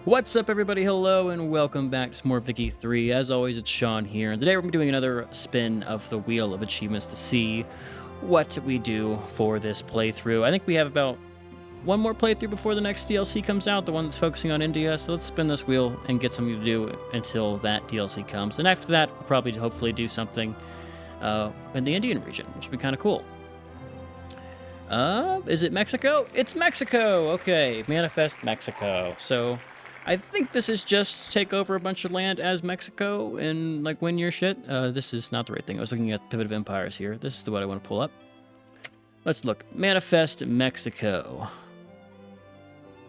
What's up, everybody? Hello, and welcome back to some more Vicky 3. As always, it's Sean here, and today we're going to be doing another spin of the Wheel of Achievements to see what we do for this playthrough. I think we have about one more playthrough before the next DLC comes out, the one that's focusing on India, so let's spin this wheel and get something to do until that DLC comes. And after that, we'll probably hopefully do something in the Indian region, which would be kind of cool. Is it Mexico? It's Mexico! Okay, manifest Mexico. So I think this is just take over a bunch of land as Mexico and, like, win your shit. This is not the right thing. I was looking at Pivot of Empires here. This is what I want to pull up. Let's look. Manifest Mexico.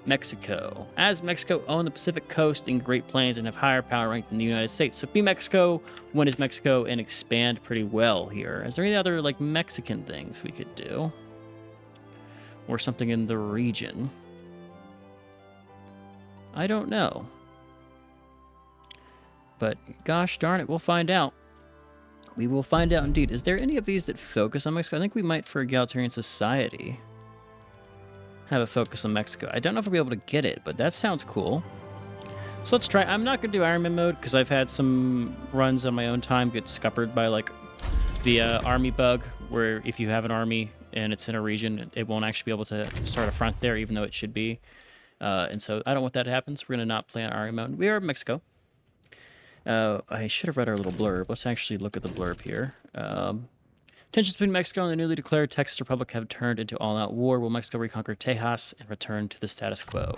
Mexico. As Mexico own the Pacific Coast and Great Plains and have higher power rank than the United States. So be Mexico, win as Mexico, and expand pretty well here. Is there any other, like, Mexican things we could do? Or something in the region? I don't know. But gosh darn it, we'll find out. We will find out indeed. Is there any of these that focus on Mexico? I think we might, for egalitarian society, have a focus on Mexico. I don't know if we'll be able to get it, but that sounds cool. So let's try. I'm not going to do Ironman mode because I've had some runs on my own time get scuppered by, like, the army bug, where if you have an army and it's in a region, it won't actually be able to start a front there, even though it should be. And so I don't want that to happen, so we're going to not play on Iron Mountain. We are in Mexico. I should have read our little blurb. Let's actually look at the blurb here. Tensions between Mexico and the newly declared Texas Republic have turned into all-out war. Will Mexico reconquer Tejas and return to the status quo?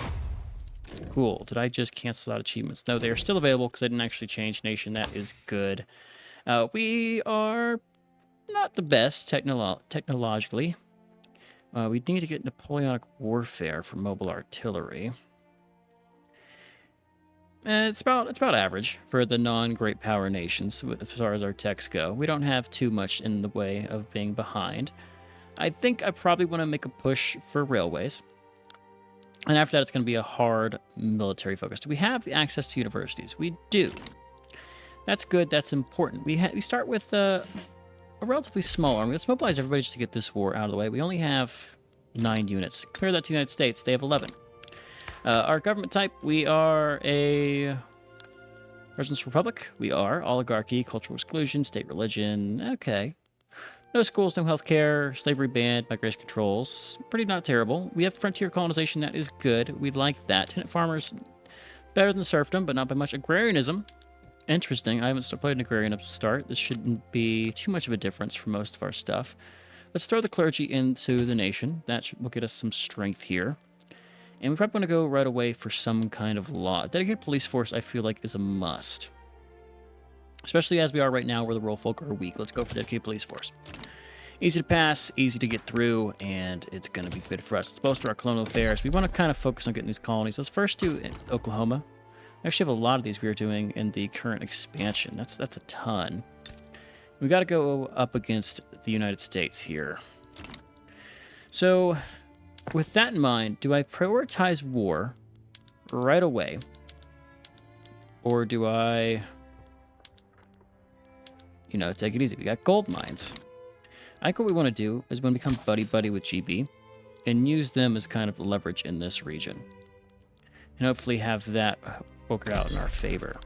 Cool. Did I just cancel out achievements? No, they are still available because I didn't actually change nation. That is good. We are not the best technologically. We need to get Napoleonic warfare for mobile artillery. It's about average for the non-great power nations as far as our techs go. We don't have too much in the way of being behind. I think I probably want to make a push for railways. And after that, it's going to be a hard military focus. Do we have access to universities? We do. That's good. That's important. We start with a relatively small army. Let's mobilize everybody just to get this war out of the way. We only have 9 units. Compare that to the United States. They have 11. Our government type, we are a President's Republic. We are oligarchy, cultural exclusion, state religion. Okay. No schools, no healthcare, slavery banned, migration controls. Pretty not terrible. We have frontier colonization. That is good. We'd like that. Tenant farmers, better than serfdom, but not by much. Agrarianism. Interesting. I haven't played an agrarian up to start. This shouldn't be too much of a difference for most of our stuff. Let's throw the clergy into the nation. That will get us some strength here. And we probably want to go right away for some kind of law. Dedicated police force, I feel like, is a must. Especially as we are right now, where the rural folk are weak. Let's go for dedicated police force. Easy to pass, easy to get through, and it's going to be good for us. Let's bolster our colonial affairs. We want to kind of focus on getting these colonies. Let's first do Oklahoma. I actually have a lot of these we are doing in the current expansion. That's a ton. We got to go up against the United States here. So, with that in mind, do I prioritize war right away? Or do I, take it easy? We got gold mines. I think what we want to do is when we become buddy-buddy with GB and use them as kind of leverage in this region. And hopefully have that poker out in our favor.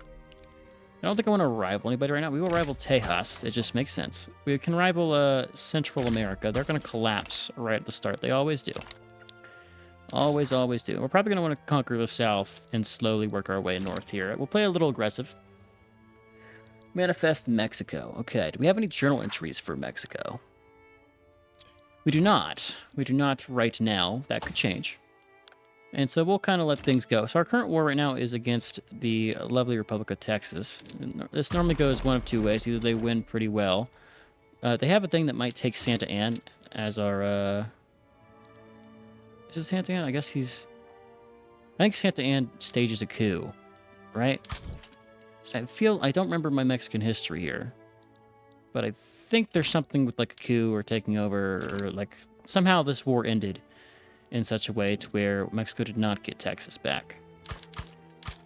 I don't think I want to rival anybody right now. We will rival Tejas. It just makes sense. We can rival Central America. They're going to collapse right at the start. They always do. Always, always do. We're probably going to want to conquer the south and slowly work our way north here. We'll play a little aggressive. Manifest Mexico. Okay, do we have any journal entries for Mexico? We do not. We do not right now. That could change. And so we'll kind of let things go. So our current war right now is against the lovely Republic of Texas. This normally goes one of two ways. Either they win pretty well. They have a thing that might take Santa Anna as our... Is it Santa Anna? I guess he's... I think Santa Anna stages a coup, right? I don't remember my Mexican history here. But I think there's something with, like, a coup or taking over, or, like, somehow this war ended in such a way to where Mexico did not get Texas back.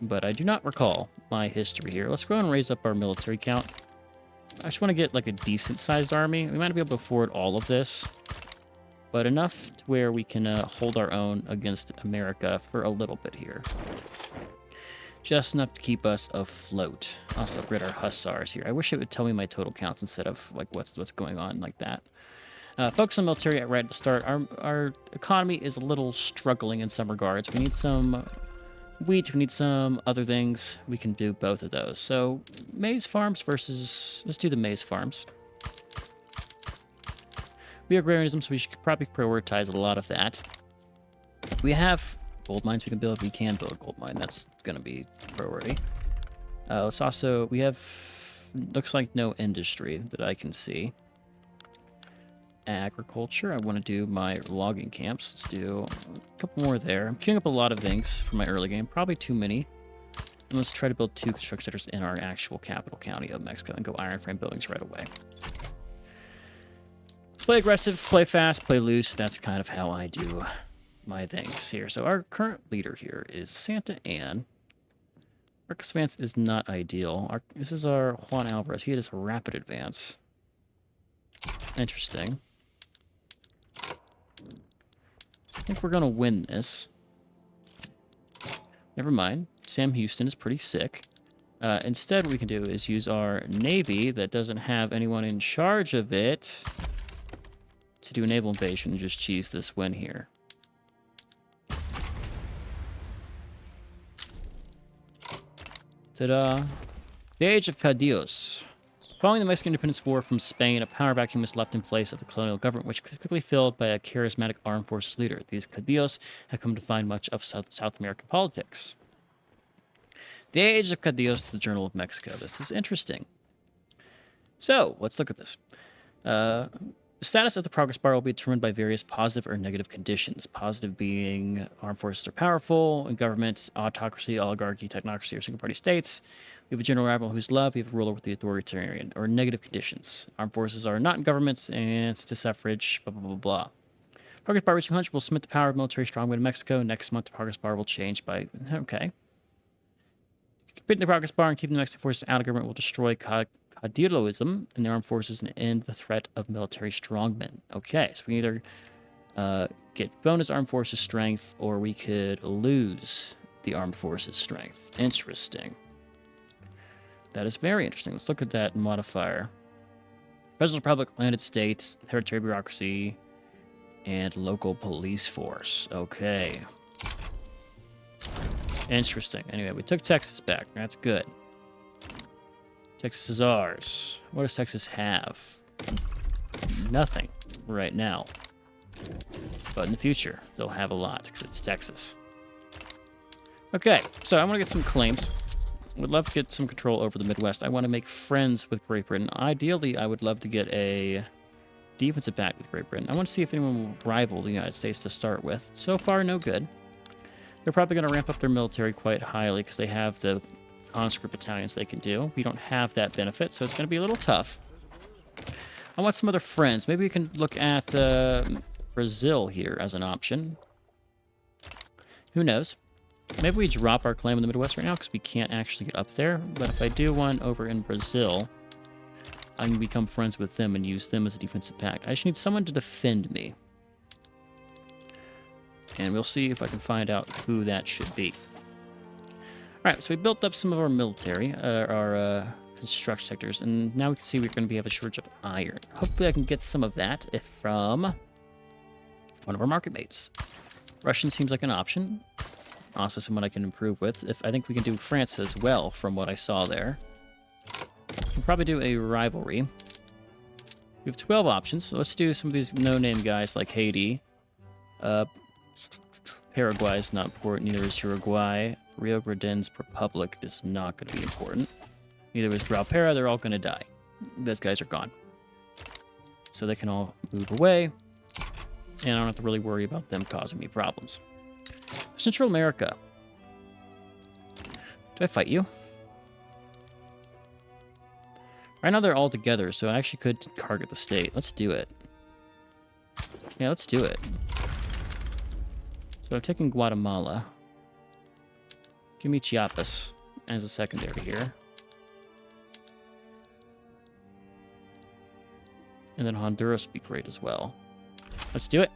But I do not recall my history here. Let's go and raise up our military count. I just want to get, like, a decent-sized army. We might not be able to afford all of this, but enough to where we can hold our own against America for a little bit here. Just enough to keep us afloat. Also upgrade our hussars here. I wish it would tell me my total counts instead of like what's going on like that. Focus on military right at the start. Our economy is a little struggling in some regards. We need some wheat. We need some other things. We can do both of those. So maize farms versus... Let's do the maize farms. We have agrarianism, so we should probably prioritize a lot of that. We have gold mines we can build. We can build a gold mine. That's going to be priority. Let's also... We have... Looks like no industry that I can see. Agriculture. I want to do my logging camps. Let's do a couple more there. I'm queuing up a lot of things for my early game. Probably too many. And let's try to build 2 construction centers in our actual capital county of Mexico and go iron frame buildings right away. Play aggressive, play fast, play loose. That's kind of how I do my things here. So our current leader here is Santa Ann. Our advance is not ideal. This is our Juan Alvarez. He has a rapid advance. Interesting. I think we're going to win this. Never mind. Sam Houston is pretty sick. Instead, what we can do is use our Navy that doesn't have anyone in charge of it to do a naval invasion and just cheese this win here. Ta-da. The Age of Caudillos. Following the Mexican Independence War from Spain, a power vacuum was left in place of the colonial government, which was quickly filled by a charismatic armed forces leader. These caudillos have come to define much of South American politics. The Age of Caudillos to the Journal of Mexico. This is interesting. So, let's look at this. The status of the progress bar will be determined by various positive or negative conditions. Positive being armed forces are powerful, and government, autocracy, oligarchy, technocracy, or single-party states. We have a general admiral who's loved. We have a ruler with the authoritarian. Or negative conditions. Armed forces are not in government, and it's a suffrage, blah, blah, blah, blah. Progress bar reaching 100 will submit the power of military strongman in Mexico. Next month, the progress bar will change by... Okay. Completing the progress bar and keeping the Mexican forces out of government will destroy caudilloism in the armed forces and end the threat of military strongmen. Okay, so we either get bonus armed forces strength, or we could lose the armed forces strength. Interesting. That is very interesting. Let's look at that modifier. President Republic, landed states, hereditary bureaucracy, and local police force. Okay. Interesting. Anyway, we took Texas back. That's good. Texas is ours. What does Texas have? Nothing right now. But in the future, they'll have a lot because it's Texas. Okay, so I want to get some claims. Would love to get some control over the Midwest. I want to make friends with Great Britain. Ideally, I would love to get a defensive pact with Great Britain. I want to see if anyone will rival the United States to start with. So far, no good. They're probably going to ramp up their military quite highly because they have the conscript battalions they can do. We don't have that benefit, so it's going to be a little tough. I want some other friends. Maybe we can look at Brazil here as an option. Who knows? Maybe we drop our claim in the Midwest right now because we can't actually get up there. But if I do one over in Brazil, I can become friends with them and use them as a defensive pact. I just need someone to defend me. And we'll see if I can find out who that should be. Alright, so we built up some of our military, our construction sectors, and now we can see we're going to have a shortage of iron. Hopefully I can get some of that from one of our market mates. Russian seems like an option. Also someone I can improve with. I think we can do France as well, from what I saw there. We'll probably do a rivalry. We have 12 options, so let's do some of these no-name guys like Haiti. Paraguay is not important, neither is Uruguay. Rio Grande's Republic is not going to be important. Neither is Valpera, they're all going to die. Those guys are gone. So they can all move away, and I don't have to really worry about them causing me problems. Central America. Do I fight you? Right now they're all together, so I actually could target the state. Let's do it. Yeah, let's do it. So I'm taking Guatemala. Give me Chiapas as a secondary here. And then Honduras would be great as well. Let's do it.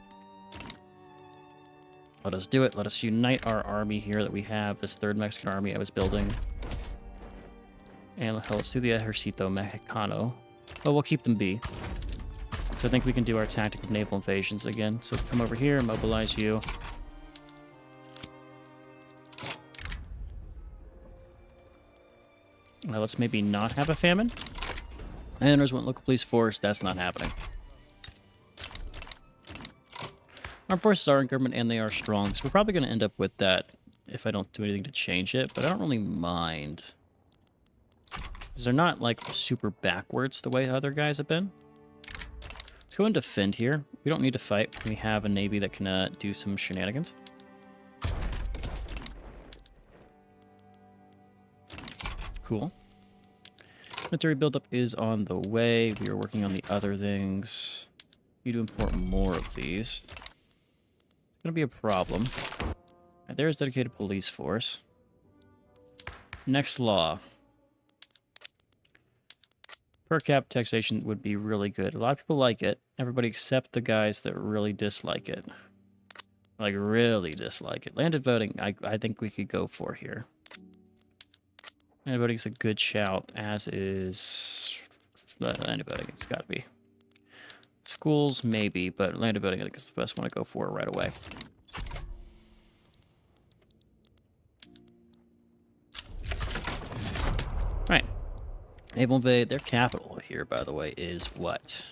Let us do it. Let us unite our army here that we have, this third Mexican army I was building. And let's do the Ejército Mexicano. But we'll keep them be. So I think we can do our tactic of naval invasions again. So come over here, mobilize you. Now let's maybe not have a famine. And there's one local police force. That's not happening. Armed forces are in government and they are strong. So we're probably going to end up with that if I don't do anything to change it. But I don't really mind. Because they're not like super backwards the way other guys have been. Let's go and defend here. We don't need to fight. We have a navy that can do some shenanigans. Cool. Military buildup is on the way. We are working on the other things. We need to import more of these. It's going to be a problem. Right, there's dedicated police force. Next law. Per cap taxation would be really good. A lot of people like it. Everybody except the guys that really dislike it. Like, really dislike it. Landed voting, I think we could go for here. Landed voting is a good shout, as is... landed voting, it's got to be. Schools, maybe, but landed voting, I think, is the best one to go for right away. Right. Naval invade. Their capital here, by the way, is what?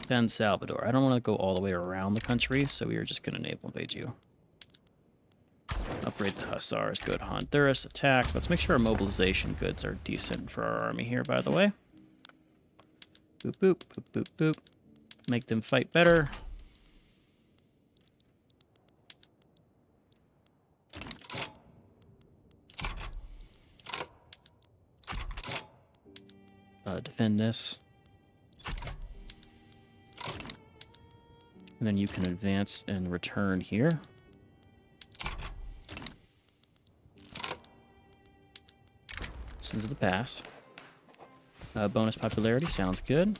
San Salvador. I don't want to go all the way around the country, so we are just going to naval invade you. Upgrade the Hussars. Good. Honduras. Attack. Let's make sure our mobilization goods are decent for our army here, by the way. Boop, boop, boop, boop, boop. Make them fight better. Defend this. And then you can advance and return here. Sins of the past. Bonus popularity sounds good.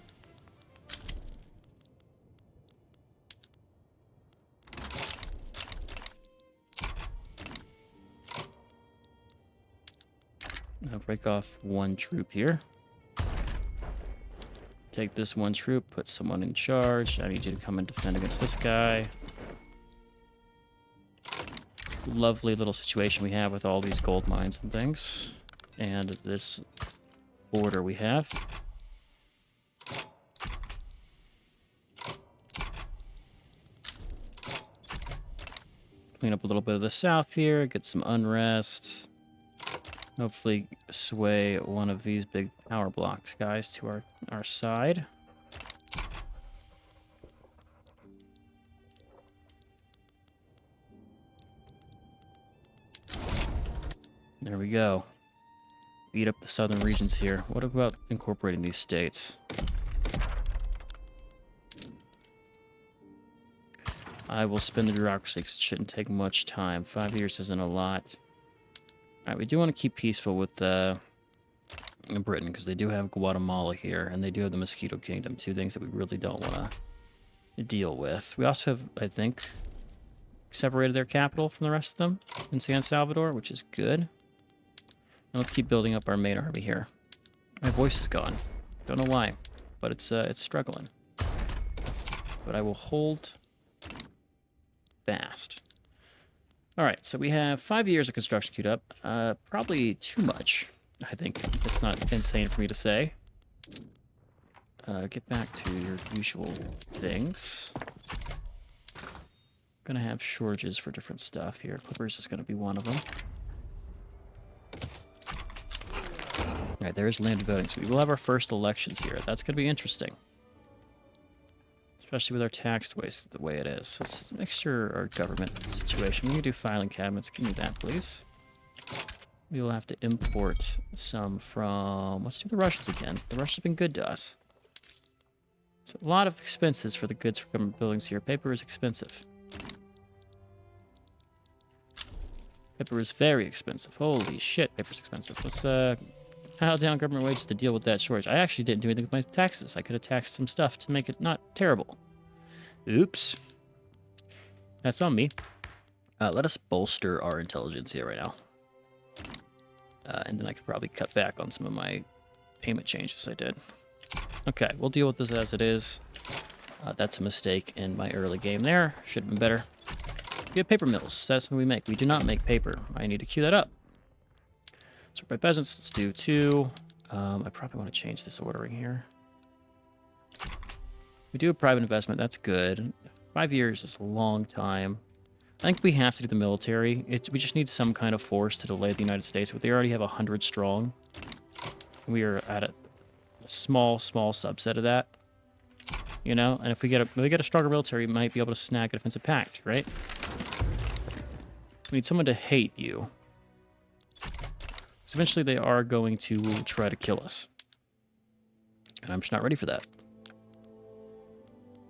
Now break off one troop here. Take this one troop, put someone in charge. I need you to come and defend against this guy. Lovely little situation we have with all these gold mines and things. And this border we have. Clean up a little bit of the south here, get some unrest. Hopefully sway one of these big power blocks, guys, to our side. There we go. Beat up the southern regions here. What about incorporating these states? I will spin the bureaucracy because it shouldn't take much time. 5 years isn't a lot. Alright, we do want to keep peaceful with Britain, because they do have Guatemala here, and they do have the Mosquito Kingdom, two things that we really don't want to deal with. We also have, I think, separated their capital from the rest of them in San Salvador, which is good. And let's keep building up our main army here. My voice is gone. Don't know why, but it's struggling. But I will hold fast. All right, so we have 5 years of construction queued up. Probably too much, I think. It's not insane for me to say. Get back to your usual things. Gonna have shortages for different stuff here. Clippers is gonna be one of them. All right, there's landed voting. So we will have our first elections here. That's gonna be interesting. Especially with our tax waste the way it is. Let's make sure our government situation. We can do filing cabinets. Give me that, please. We will have to import some from... Let's do the Russians again. The Russians have been good to us. So a lot of expenses for the goods for government buildings here. Paper is expensive. Paper is very expensive. Holy shit, paper's expensive. Let's pile down government wages to deal with that shortage. I actually didn't do anything with my taxes. I could have taxed some stuff to make it not terrible. Oops. That's on me. Let us bolster our intelligence here right now. And then I could probably cut back on some of my payment changes I did. Okay, we'll deal with this as it is. That's a mistake in my early game there. Should have been better. We have paper mills. That's what we make. We do not make paper. I need to queue that up. Sort by peasants. Let's do 2. I probably want to change this ordering here. We do a private investment. That's good. 5 years is a long time. I think we have to do the military. We just need some kind of force to delay the United States. But they already have 100 strong. We are at a small subset of that. You know, and if we get a stronger military, we might be able to snag a defensive pact, right? We need someone to hate you. Because eventually they are going to try to kill us. And I'm just not ready for that.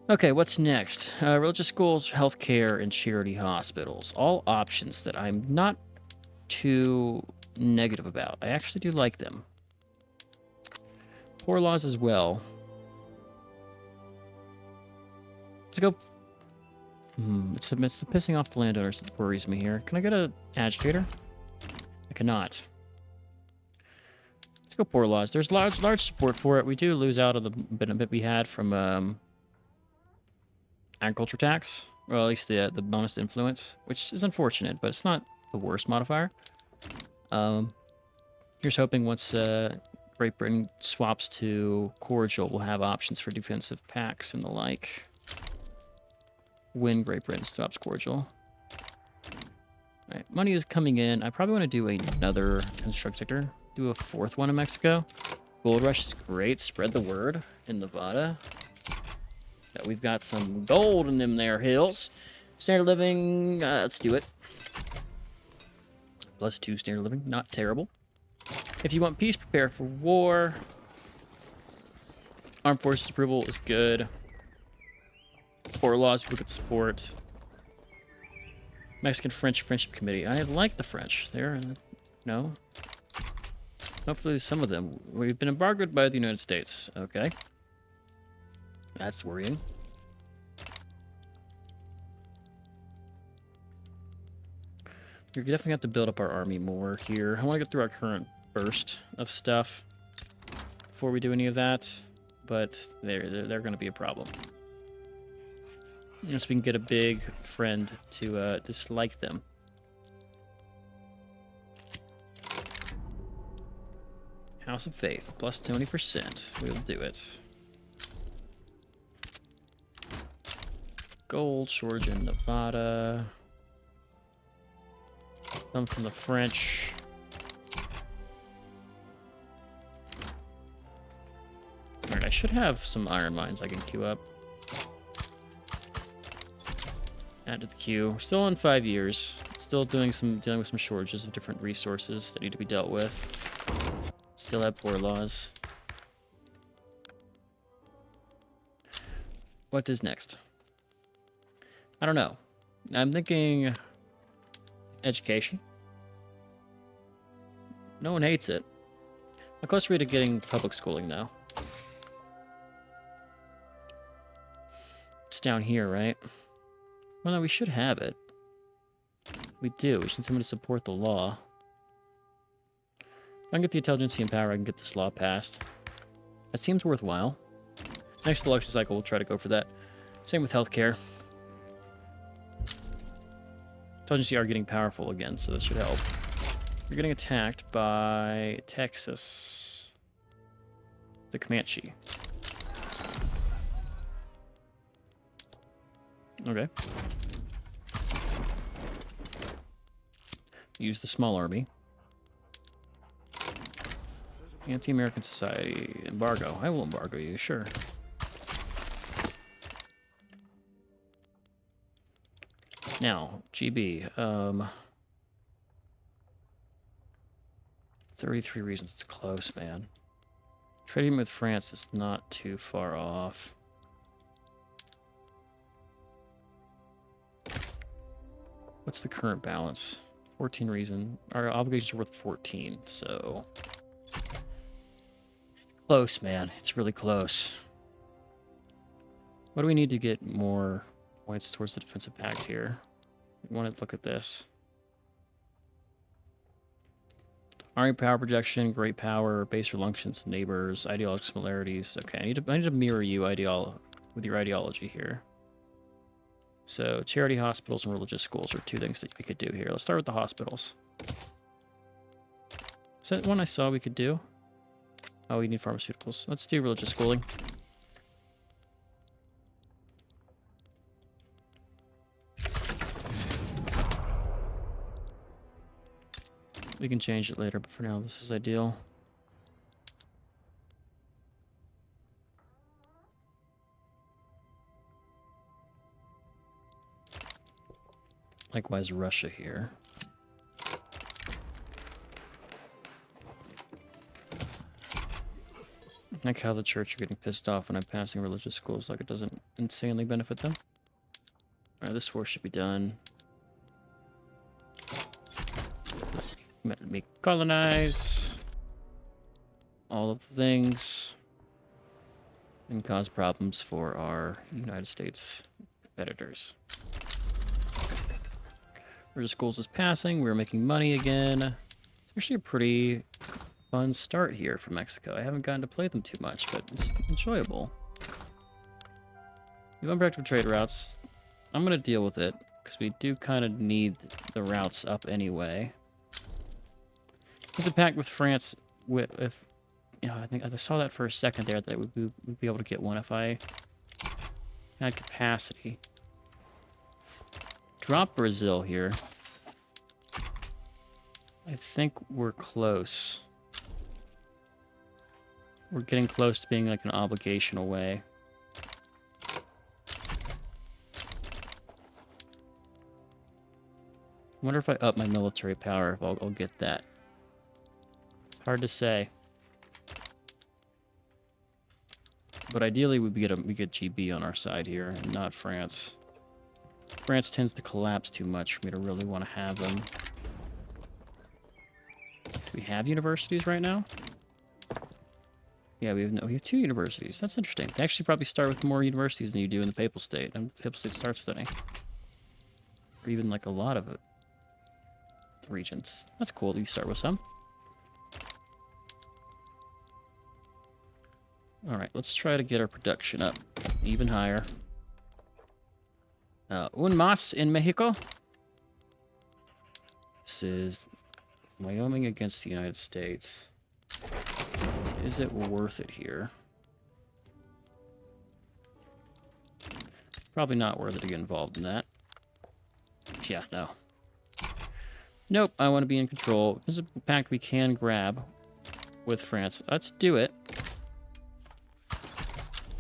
Okay, what's next? Religious schools, healthcare, and charity hospitals. All options that I'm not too negative about. I actually do like them. Poor laws as well. Let's go. It's the pissing off the landowners that worries me here. Can I get an agitator? I cannot. Let's go poor laws. There's large support for it. We do lose out of the bit we had from agriculture tax, or at least the bonus to influence, which is unfortunate, but it's not the worst modifier. Here's hoping once Great Britain swaps to cordial, we'll have options for defensive pacts and the like. When Great Britain stops cordial. Alright, money is coming in. I probably want to do another construct sector. Do a 4th one in Mexico. Gold rush is great. Spread the word in Nevada that we've got some gold in them there hills. Standard living, let's do it. +2 standard living, not terrible. If you want peace, prepare for war. Armed forces approval is good. Poor laws, people get support. Mexican-French Friendship Committee. I like the French. They're, no. Hopefully some of them. We've been embargoed by the United States. Okay. That's worrying. We're definitely have to build up our army more here. I want to get through our current burst of stuff before we do any of that, but they're going to be a problem. So we can get a big friend to dislike them. House of Faith, +20%. We'll do it. Gold, Georgia, Nevada. Some from the French. Alright, I should have some iron mines I can queue up. Add to the queue. We're still in 5 years. Still dealing with some shortages of different resources that need to be dealt with. Still have poor laws. What is next? I don't know. I'm thinking education. No one hates it. How close are we to getting public schooling now? It's down here, right? Well, no, we should have it. We do. We just need someone to support the law. If I can get the intelligence and power, I can get this law passed. That seems worthwhile. Next election cycle, we'll try to go for that. Same with healthcare. Intelligence are getting powerful again, so this should help. We're getting attacked by Texas. The Comanche. Okay. Use the small army. Anti-American Society. Embargo. I will embargo you, sure. Now, GB. 33 reasons. It's close, man. Trading with France is not too far off. What's the current balance? 14 reason. Our obligations are worth 14, so... Close, man. It's really close. What do we need to get more points towards the defensive pact here? We want to look at this. Army power projection, great power, base reluctance, neighbors, ideological similarities. Okay, I need to mirror you with your ideology here. So charity hospitals and religious schools are two things that we could do here. Let's start with the hospitals. Is that one I saw we could do? Oh, we need pharmaceuticals. Let's do religious schooling. We can change it later, but for now, this is ideal. Likewise, Russia here. Like how the church are getting pissed off when I'm passing religious schools, like it doesn't insanely benefit them. Alright, this war should be done. Let me colonize all of the things and cause problems for our United States competitors. Religious schools is passing. We're making money again. It's actually a pretty fun start here for Mexico. I haven't gotten to play them too much, but it's enjoyable. We have unproductive trade routes. I'm going to deal with it, because we do kind of need the routes up anyway. It's a pact with France if you know, I think I saw that for a second there, that we'd be able to get one if I had capacity. Drop Brazil here. I think we're close. We're getting close to being like an obligation away. I wonder if I up my military power, if I'll get that. It's hard to say. But ideally, we get GB on our side here, and not France. France tends to collapse too much for me to really want to have them. Do we have universities right now? Yeah, we have 2 universities. That's interesting. They actually probably start with more universities than you do in the Papal State. And the Papal State starts with any. Or even like a lot of it. The regions. That's cool that you start with some. Alright, let's try to get our production up even higher. Un más in Mexico. This is Wyoming against the United States. Is it worth it here? Probably not worth it to get involved in that. Yeah, no. Nope, I want to be in control. This is a pact we can grab with France. Let's do it.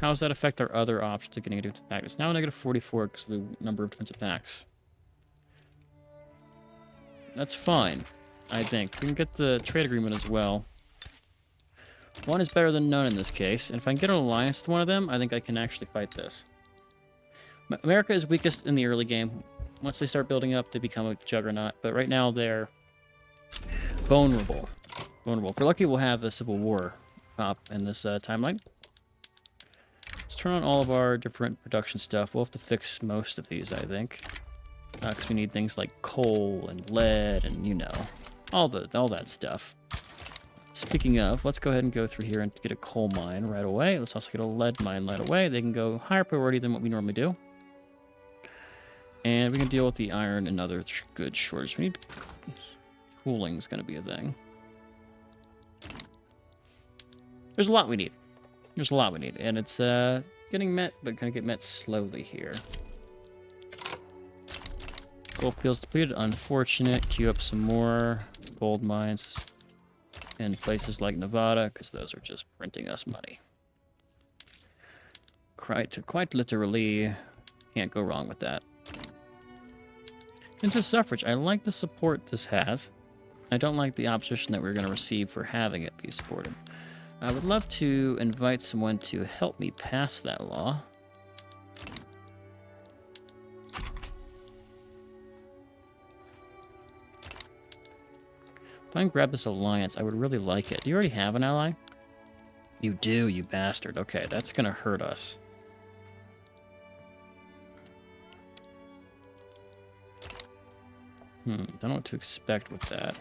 How does that affect our other options of getting a defensive pact? It's now negative 44 because of the number of defensive pacts. That's fine, I think. We can get the trade agreement as well. One is better than none in this case, and if I can get an alliance to one of them, I think I can actually fight this. America is weakest in the early game. Once they start building up, they become a juggernaut, but right now they're vulnerable. If we're lucky, we'll have a civil war pop in this timeline. Let's turn on all of our different production stuff. We'll have to fix most of these, I think. Because we need things like coal and lead and, you know, all that stuff. Speaking of, let's go ahead and go through here and get a coal mine right away. Let's also get a lead mine right away. They can go higher priority than what we normally do. And we can deal with the iron and other goods shortage. We need... Cooling's going to be a thing. There's a lot we need. And it's getting met, but going to get met slowly here. Gold fields depleted. Unfortunate. Queue up some more gold mines in places like Nevada, because those are just printing us money. Quite literally, can't go wrong with that. Into suffrage. I like the support this has. I don't like the opposition that we're going to receive for having it be supported. I would love to invite someone to help me pass that law. If I can grab this alliance, I would really like it. Do you already have an ally? You do, you bastard. Okay, that's going to hurt us. Don't know what to expect with that.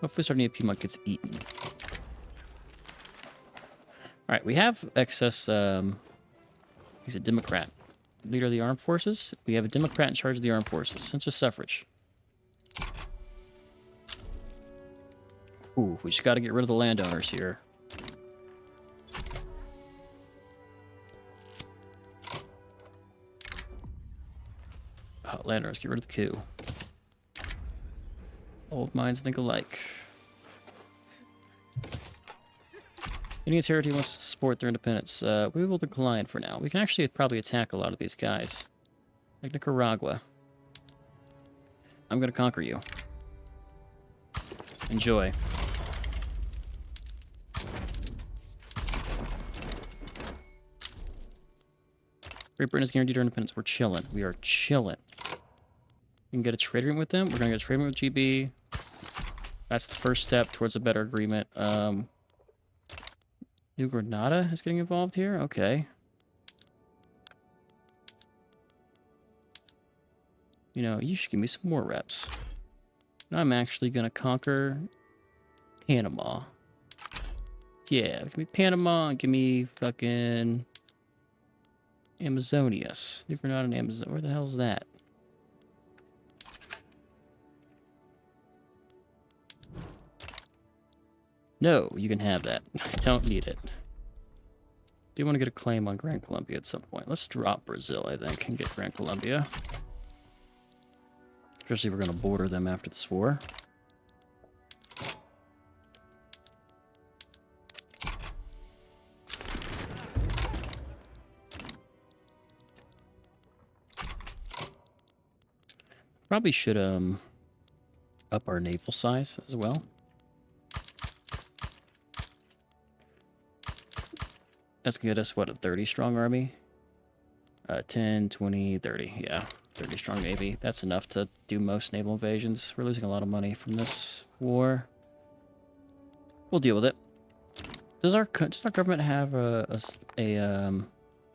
Hopefully starting a Piedmont gets eaten. Alright, we have excess, he's a Democrat. Leader of the armed forces. We have a Democrat in charge of the armed forces. Since just suffrage. Ooh, we just got to get rid of the landowners here. Oh, landowners, get rid of the coup. Old minds think alike. Any territory wants to support their independence. We will decline for now. We can actually probably attack a lot of these guys. Like Nicaragua. I'm going to conquer you. Enjoy. Great Britain is guaranteed our independence. We're chilling. We are chilling. We can get a trade agreement with them. We're going to get a trade agreement with GB. That's the first step towards a better agreement. New Granada is getting involved here? Okay. You know, you should give me some more reps. I'm actually going to conquer Panama. Yeah, give me Panama and give me fucking Amazonias. New Granada and Amazon. Where the hell's that? No, you can have that. I don't need it. Do want to get a claim on Gran Colombia at some point. Let's drop Brazil, I think, and get Gran Colombia. Especially if we're going to border them after this war. Probably should up our naval size as well. That's going to get us, what, a 30 strong army? 10, 20, 30. Yeah, 30 strong navy. That's enough to do most naval invasions. We're losing a lot of money from this war. We'll deal with it. Does our government have a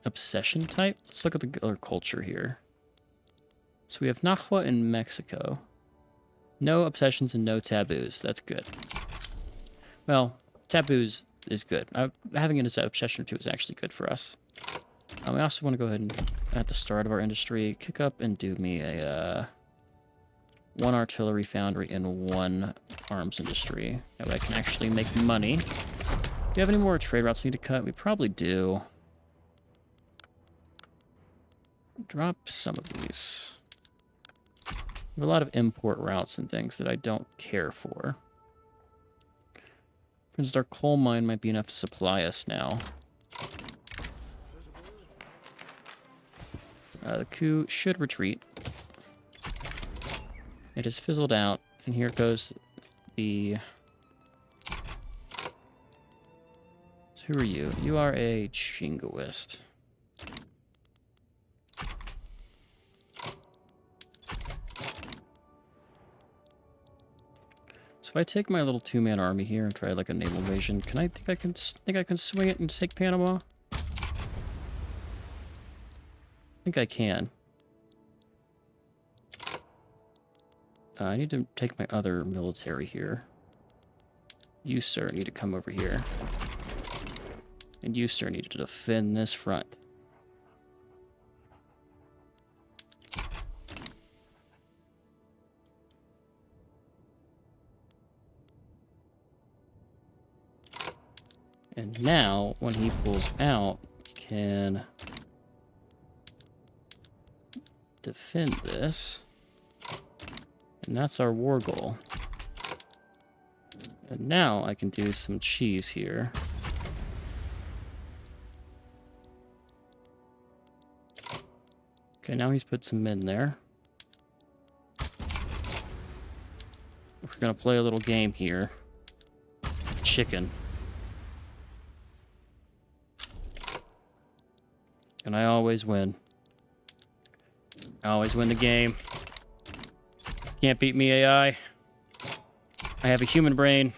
obsession type? Let's look at our culture here. So we have Nahua in Mexico. No obsessions and no taboos. That's good. Well, taboos is good. Having an obsession or two is actually good for us. We also want to go ahead and, at the start of our industry, kick up and do me a one artillery foundry and one arms industry. That way I can actually make money. Do you have any more trade routes we need to cut? We probably do. Drop some of these. We have a lot of import routes and things that I don't care for. For instance, our coal mine might be enough to supply us now. The coup should retreat. It has fizzled out, and here goes the... So who are you? You are a jingoist. So if I take my little two-man army here and try like a naval invasion, think I can swing it and take Panama? I think I can. I need to take my other military here. You, sir, need to come over here. And you, sir, need to defend this front. And now, when he pulls out, we can defend this. And that's our war goal. And now I can do some cheese here. Okay, now he's put some men there. We're gonna play a little game here. Chicken. And I always win. I always win the game. Can't beat me, AI. I have a human brain.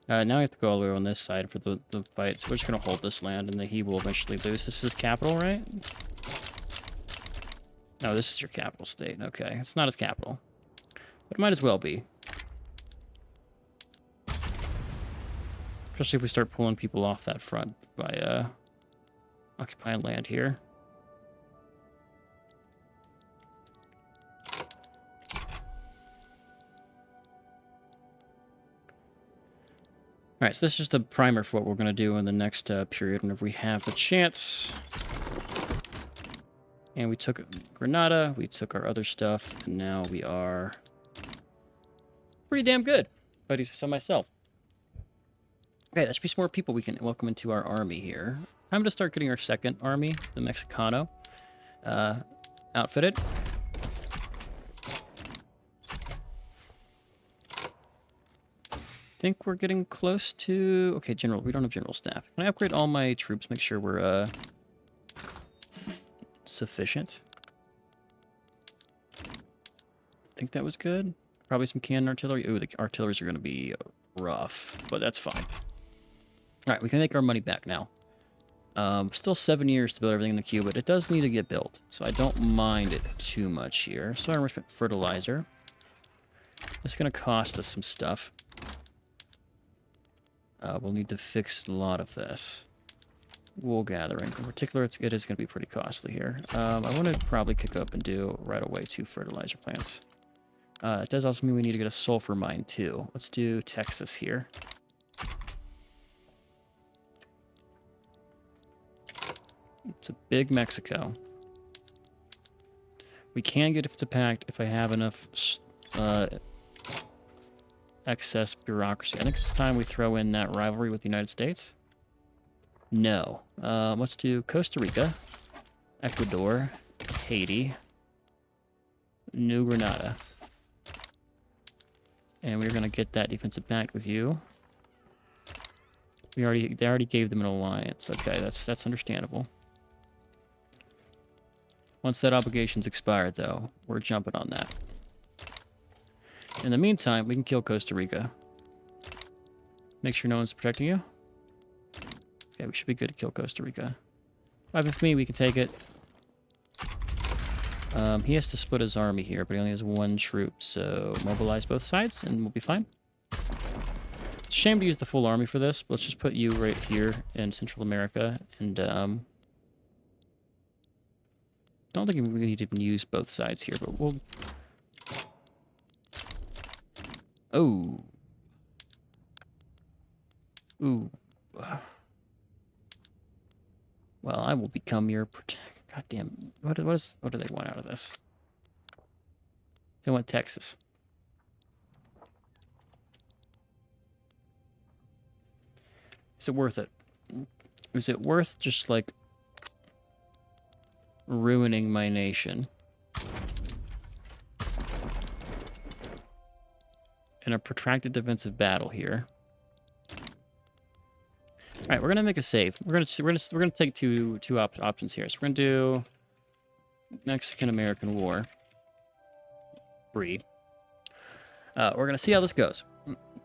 Now I have to go all the way on this side for the fight. So we're just going to hold this land, and then he will eventually lose. This is his capital, right? No, this is your capital state. Okay, it's not its capital, but it might as well be. Especially if we start pulling people off that front by occupying land here. All right, so this is just a primer for what we're going to do in the next period whenever we have the chance. And we took Granada, we took our other stuff, and now we are pretty damn good, if I do so myself. Okay, that should be some more people we can welcome into our army here. Time to start getting our second army, the Mexicano, outfitted. I think we're getting close to... Okay, general. We don't have general staff. Can I upgrade all my troops? Make sure we're sufficient. I think that was good. Probably some cannon artillery. Ooh, the artilleries are going to be rough, but that's fine. All right, we can make our money back now. Still 7 years to build everything in the queue, but it does need to get built, so I don't mind it too much here. So I'm going to spend fertilizer. It's going to cost us some stuff. We'll need to fix a lot of this. Wool gathering. In particular, it is going to be pretty costly here. I want to probably kick up and do right away 2 fertilizer plants. It does also mean we need to get a sulfur mine, too. Let's do Texas here. It's a big Mexico. We can get if it's a pact if I have enough excess bureaucracy. I think it's time we throw in that rivalry with the United States. No. Let's do Costa Rica, Ecuador, Haiti, New Granada. And we're going to get that defensive pact with you. They already gave them an alliance. Okay, that's understandable. Once that obligation's expired, though, we're jumping on that. In the meantime, we can kill Costa Rica. Make sure no one's protecting you. Okay, we should be good to kill Costa Rica. 5 for me, we can take it. He has to split his army here, but he only has 1 troop, so mobilize both sides, and we'll be fine. It's a shame to use the full army for this, but let's just put you right here in Central America, and don't think we need to even use both sides here, but we'll... Oh. Ooh. Well, I will become your... Goddamn. What do they want out of this? They want Texas. Is it worth it? Is it worth just, like, ruining my nation in a protracted defensive battle here? All right, we're gonna make a save. We're gonna take two options here. So we're gonna do Mexican-American War. We're gonna see how this goes.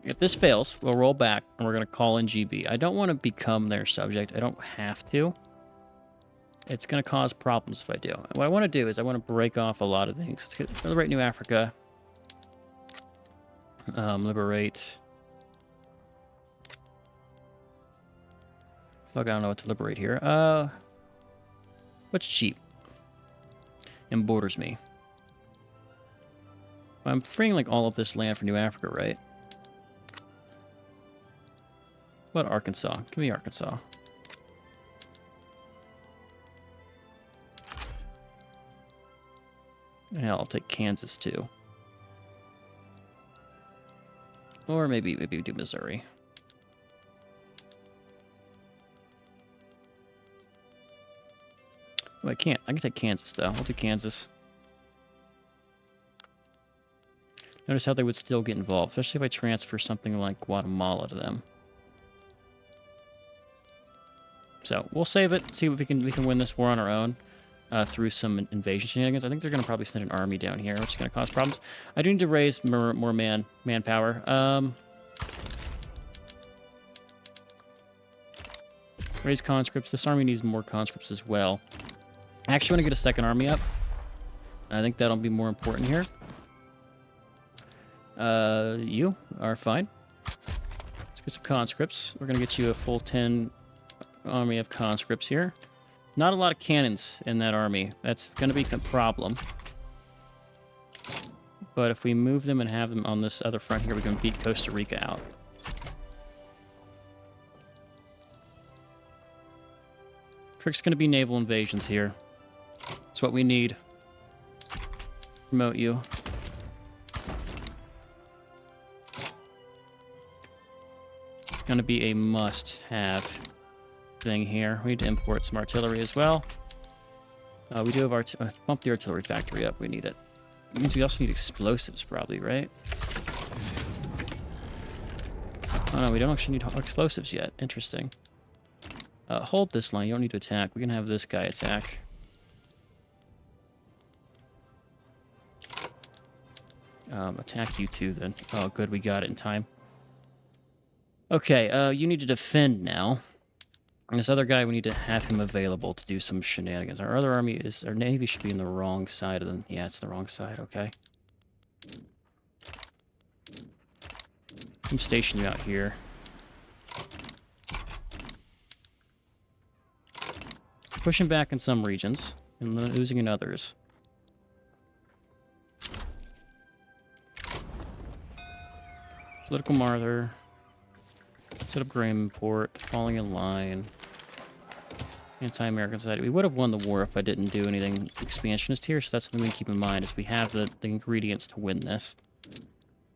If this fails, we'll roll back and we're gonna call in GB. I don't want to become their subject. I don't have to. It's going to cause problems if I do. What I want to do is I want to break off a lot of things. Let's liberate New Africa. Liberate... Fuck, I don't know what to liberate here. What's cheap? And borders me. I'm freeing, like, all of this land for New Africa, right? What about Arkansas? Give me Arkansas. Yeah, I'll take Kansas too. Or maybe do Missouri. Oh, I can't. I can take Kansas though. I'll take Kansas. Notice how they would still get involved, especially if I transfer something like Guatemala to them. So we'll save it. See if we can win this war on our own. Through some invasion shenanigans. I think they're going to probably send an army down here, which is going to cause problems. I do need to raise more manpower. Raise conscripts. This army needs more conscripts as well. I actually want to get a second army up. I think that'll be more important here. You are fine. Let's get some conscripts. We're gonna get you a full 10 army of conscripts here. Not a lot of cannons in that army. That's gonna be a problem. But if we move them and have them on this other front here, we can beat Costa Rica out. Trick's gonna be naval invasions here. That's what we need. Promote you. It's gonna be a must-have thing here. We need to import some artillery as well. We do have bump the artillery factory up. We need it. It means we also need explosives, probably, right? Oh no, we don't actually need explosives yet. Interesting. Hold this line. You don't need to attack. We can have this guy attack. Attack you two, then. Oh, good. We got it in time. Okay, you need to defend now. And this other guy, we need to have him available to do some shenanigans. Our other army is... Our navy should be on the wrong side of the... Yeah, it's the wrong side. Okay. I'm stationing you out here. Pushing back in some regions and losing in others. Political martyr. Set up grain import. Falling in line. Anti-American society. We would have won the war if I didn't do anything expansionist here, so that's something we keep in mind, is we have the ingredients to win this.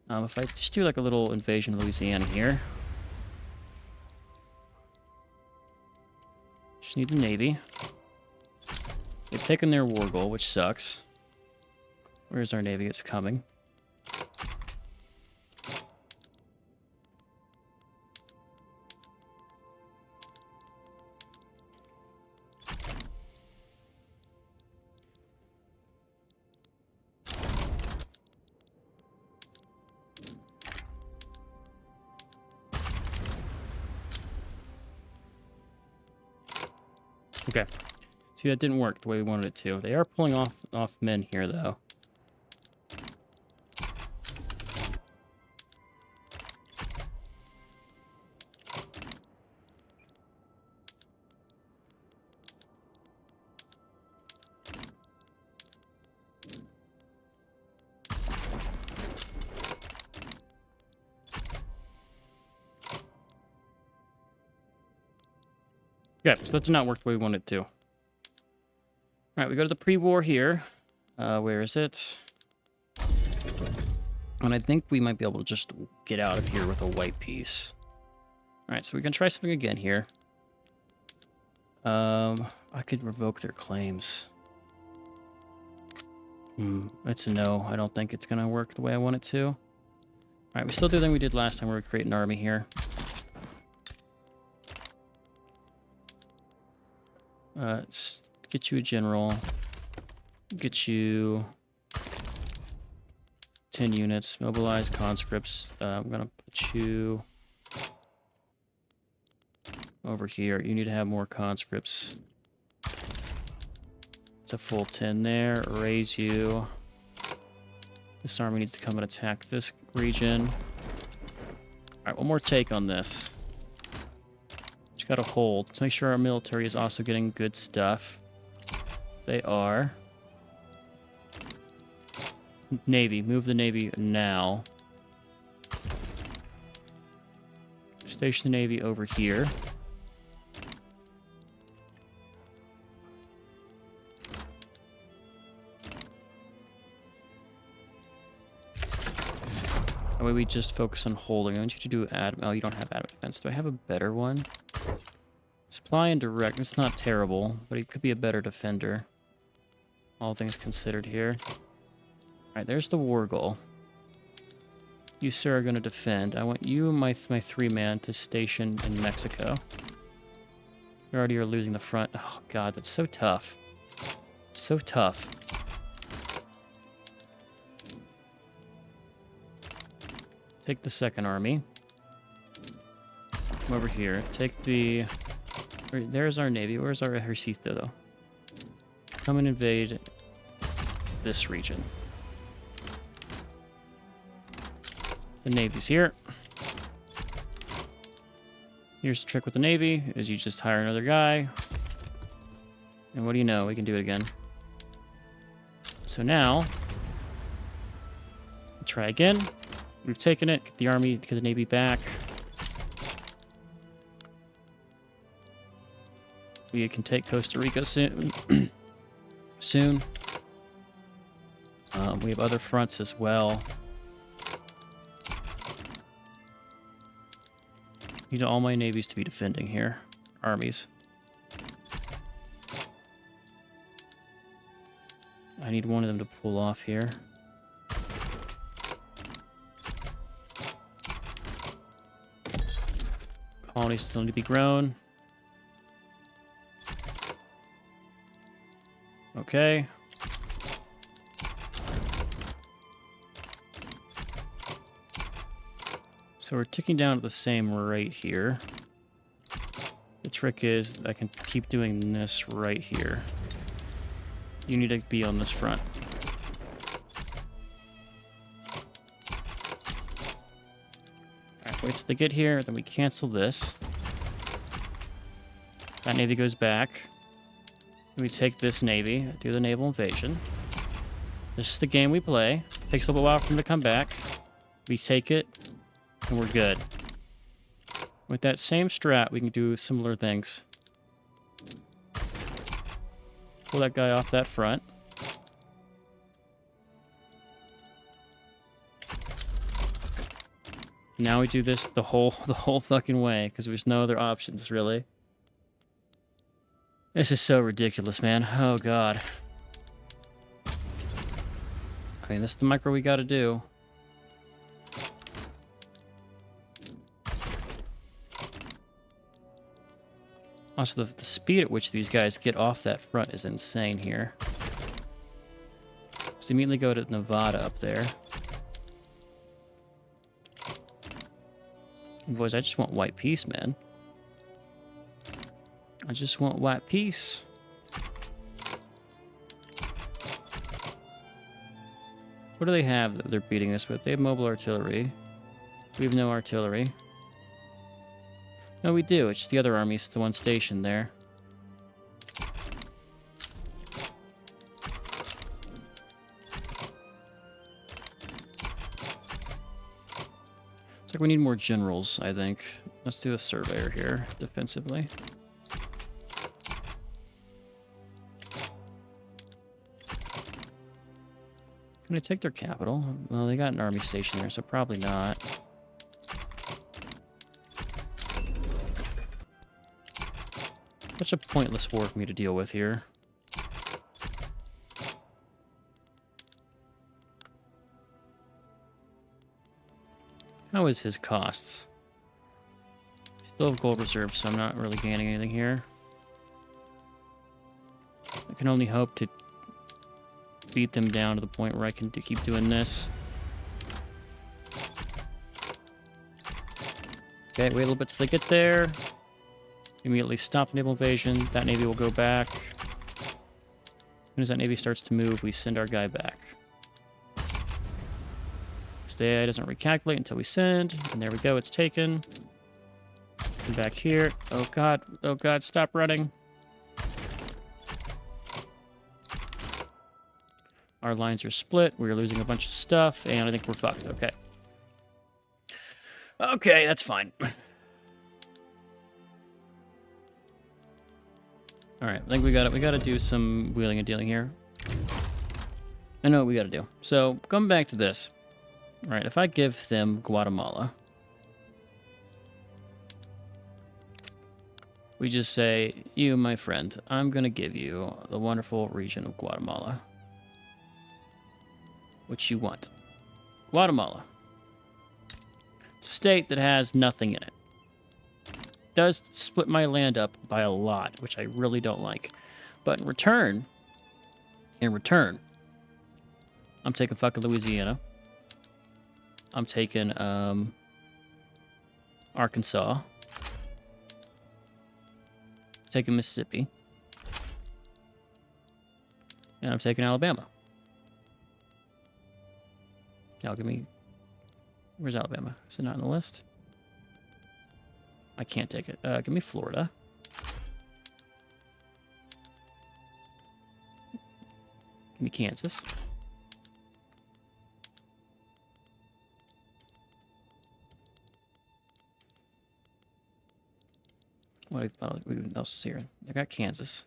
If I just do like a little invasion of Louisiana here. Just need the Navy. They've taken their war goal, which sucks. Where's our Navy? It's coming. Okay. See, that didn't work the way we wanted it to. They are pulling off men here, though. Okay, so that did not work the way we wanted it to. All right, we go to the pre-war here. Where is it? And I think we might be able to just get out of here with a white piece. All right, so we can try something again here. I could revoke their claims. It's a no. I don't think it's going to work the way I want it to. All right, we still do the thing we did last time where we create an army here. Get you a general. Get you 10 units. Mobilize conscripts. I'm gonna put you over here. You need to have more conscripts. It's a full 10 there. Raise you. This army needs to come and attack this region. Alright, one more take on this. Just gotta hold. Let's make sure our military is also getting good stuff. They are. Navy. Move the Navy now. Station the Navy over here. That way we just focus on holding. I want you to do oh, you don't have adamant defense. Do I have a better one? Supply and direct. It's not terrible, but he could be a better defender. All things considered here. Alright, there's the war goal. You, sir, are going to defend. I want you and my 3-man to station in Mexico. You already are losing the front. Oh, God, that's so tough. It's so tough. Take the second army. Come over here. Take the... There's our navy. Where's our ejército, though? Come and invade this region. The Navy's here. Here's the trick with the Navy, is you just hire another guy. And what do you know? We can do it again. So now, try again. We've taken it. Get the army, get the Navy back. We can take Costa Rica soon. soon. We have other fronts as well. Need all my navies to be defending here. Armies. I need one of them to pull off here. Colonies still need to be grown. Okay. So we're ticking down at the same rate here. The trick is I can keep doing this right here. You need to be on this front. Alright, wait till they get here, then we cancel this. That navy goes back. We take this navy, do the naval invasion. This is the game we play. Takes a little while for them to come back. We take it, and we're good. With that same strat, we can do similar things. Pull that guy off that front. Now we do this the whole fucking way, because there's no other options, really. This is so ridiculous, man. Oh, God. I mean, this is the micro we gotta do. Also, the speed at which these guys get off that front is insane here. Just immediately go to Nevada up there. Boys, I just want white peace, man. I just want white peace. What do they have that they're beating us with? They have mobile artillery. We have no artillery. No, we do. It's just the other army's the one stationed there. It's like we need more generals, I think. Let's do a surveyor here, defensively. Can I take their capital? Well, they got an army station there, so probably not. Such a pointless war for me to deal with here. How is his costs? Still have gold reserves, so I'm not really gaining anything here. I can only hope to beat them down to the point where I can keep doing this. Okay, wait a little bit till they get there. Immediately stop naval invasion. That navy will go back. As soon as that navy starts to move, we send our guy back. Stay doesn't recalculate until we send. And there we go, it's taken. Come back here. Oh god, stop running. Our lines are split. We're losing a bunch of stuff, and I think we're fucked. Okay. Okay, that's fine. All right, I think we gotta do some wheeling and dealing here. I know what we gotta do. So, coming back to this. All right, if I give them Guatemala, we just say, you, my friend, I'm gonna give you the wonderful region of Guatemala. What you want. Guatemala. It's a state that has nothing in it. Does split my land up by a lot, which I really don't like. But in return, I'm taking fucking Louisiana. I'm taking Arkansas. Taking Mississippi. And I'm taking Alabama. Now give me... Where's Alabama? Is it not on the list? I can't take it. Give me Florida. Give me Kansas. What else is here? I got Kansas.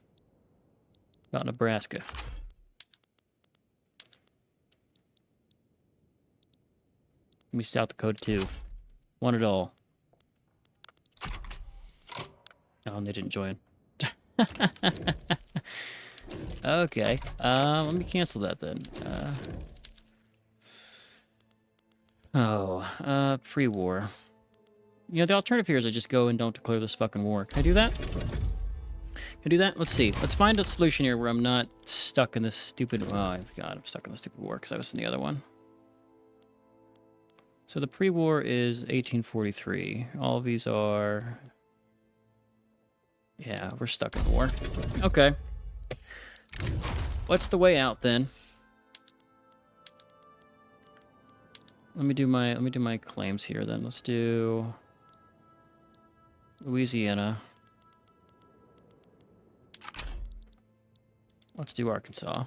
About Nebraska. Give me South Dakota too. Want it all. Oh, and they didn't join. Okay. Let me cancel that then. Pre-war. You know, the alternative here is I just go and don't declare this fucking war. Can I do that? Can I do that? Let's see. Let's find a solution here where I'm not stuck in this stupid... Oh, I forgot. I'm stuck in the stupid war because I was in the other one. So the pre-war is 1843. All of these are... Yeah, we're stuck in war. Okay. What's the way out then? Let me do my claims here then. Let's do Louisiana. Let's do Arkansas.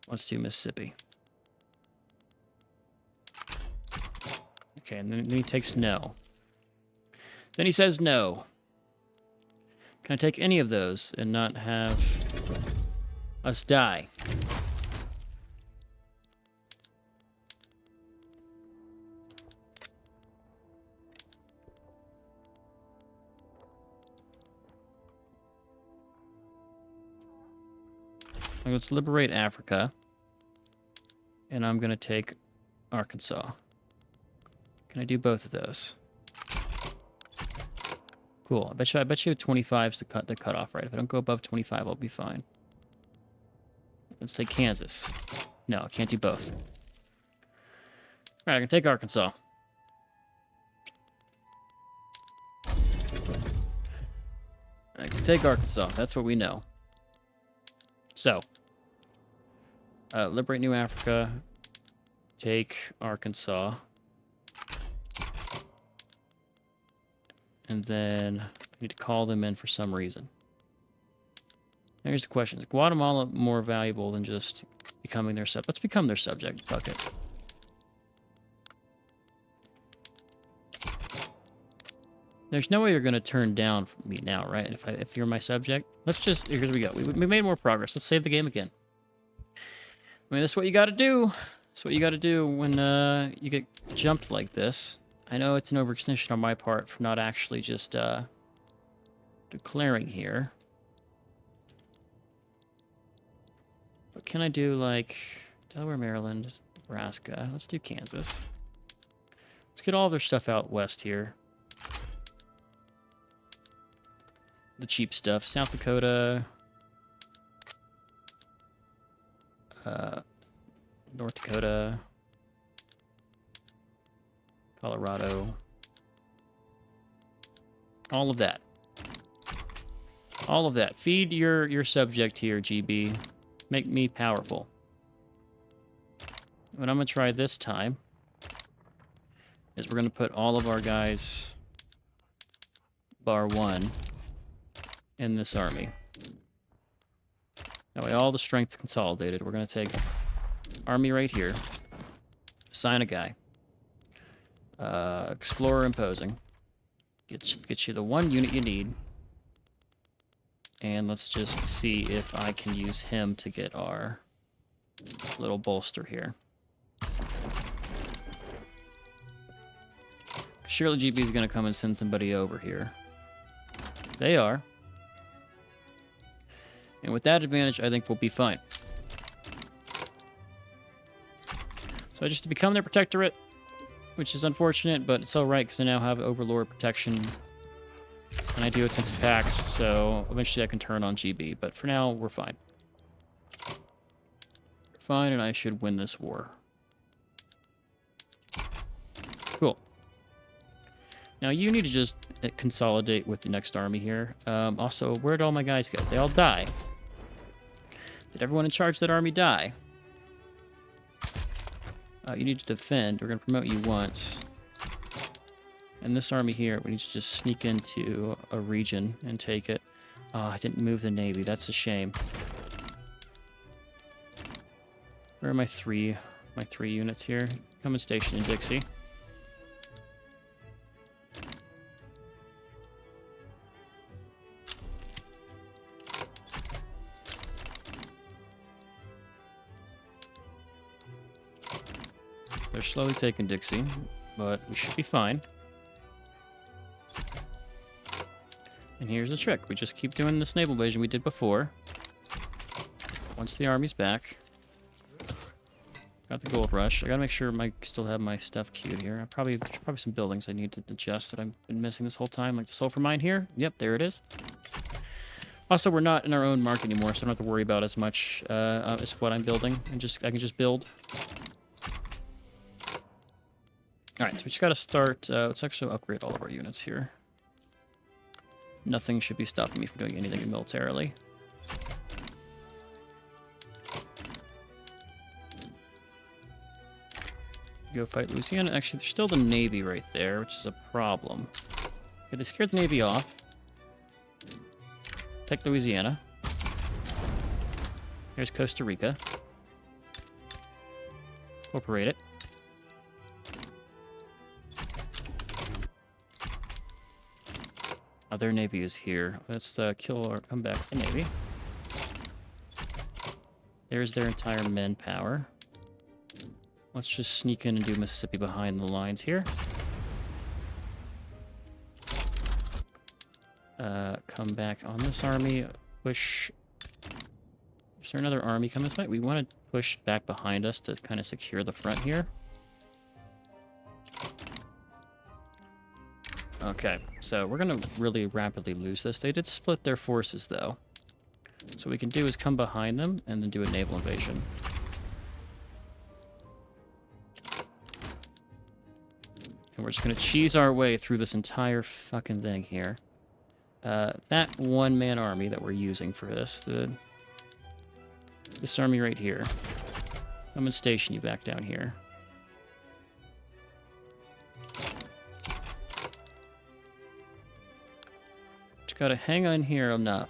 Let's do Mississippi. Okay, and then he takes no. Then he says no. Can I take any of those and not have us die? Let's liberate Africa. And I'm going to take Arkansas. Can I do both of those? Cool. I bet you 25 is the cutoff, right? If I don't go above 25, I'll be fine. Let's take Kansas. No, I can't do both. Alright, I can take Arkansas. I can take Arkansas. That's what we know. So, liberate New Africa. Take Arkansas. And then I need to call them in for some reason. Here's the question. Is Guatemala more valuable than just becoming their subject? Let's become their subject. Fuck it. There's no way you're going to turn down from me now, right? If you're my subject. Let's just... Here we go. We made more progress. Let's save the game again. I mean, that's what you got to do. That's what you got to do when you get jumped like this. I know it's an overextension on my part for not actually just declaring here. But can I do, like, Delaware, Maryland, Nebraska? Let's do Kansas. Let's get all their stuff out west here. The cheap stuff. South Dakota. North Dakota. Colorado. All of that. All of that. Feed your subject here, GB. Make me powerful. What I'm going to try this time is we're going to put all of our guys, bar one, in this army. That way all the strength's consolidated. We're going to take army right here. Assign a guy. Explorer imposing. Get you the one unit you need. And let's just see if I can use him to get our little bolster here. Surely GB is going to come and send somebody over here. They are. And with that advantage, I think we'll be fine. So just to become their protectorate, which is unfortunate, but it's alright because I now have Overlord protection. And I do against packs, so eventually I can turn on GB. But for now, we're fine. We're fine, and I should win this war. Cool. Now you need to just consolidate with the next army here. Also, where'd all my guys go? They all die. Did everyone in charge of that army die? You need to defend. We're going to promote you once. And this army here, we need to just sneak into a region and take it. I didn't move the navy. That's a shame. Where are my three units here? Come and station in Dixie. They're slowly taking Dixie, but we should be fine. And here's the trick. We just keep doing this naval invasion we did before. Once the army's back. Got the gold rush. I gotta make sure I still have my stuff queued here. There's probably some buildings I need to adjust that I've been missing this whole time, like the sulfur mine here. Yep, there it is. Also, we're not in our own market anymore, so I don't have to worry about as much as what I'm building. I can just build. Alright, so we just gotta start... let's actually upgrade all of our units here. Nothing should be stopping me from doing anything militarily. Go fight Louisiana. Actually, there's still the Navy right there, which is a problem. Okay, they scared the Navy off. Take Louisiana. Here's Costa Rica. Incorporate it. Their Navy is here. Let's kill or come back to the Navy. There's their entire manpower. Let's just sneak in and do Mississippi behind the lines here. Come back on this army. Push. Is there another army coming this way? We want to push back behind us to kind of secure the front here. Okay, so we're going to really rapidly lose this. They did split their forces, though. So what we can do is come behind them and then do a naval invasion. And we're just going to cheese our way through this entire fucking thing here. That one-man army that we're using for this, this army right here, I'm going to station you back down here. Gotta hang on here enough.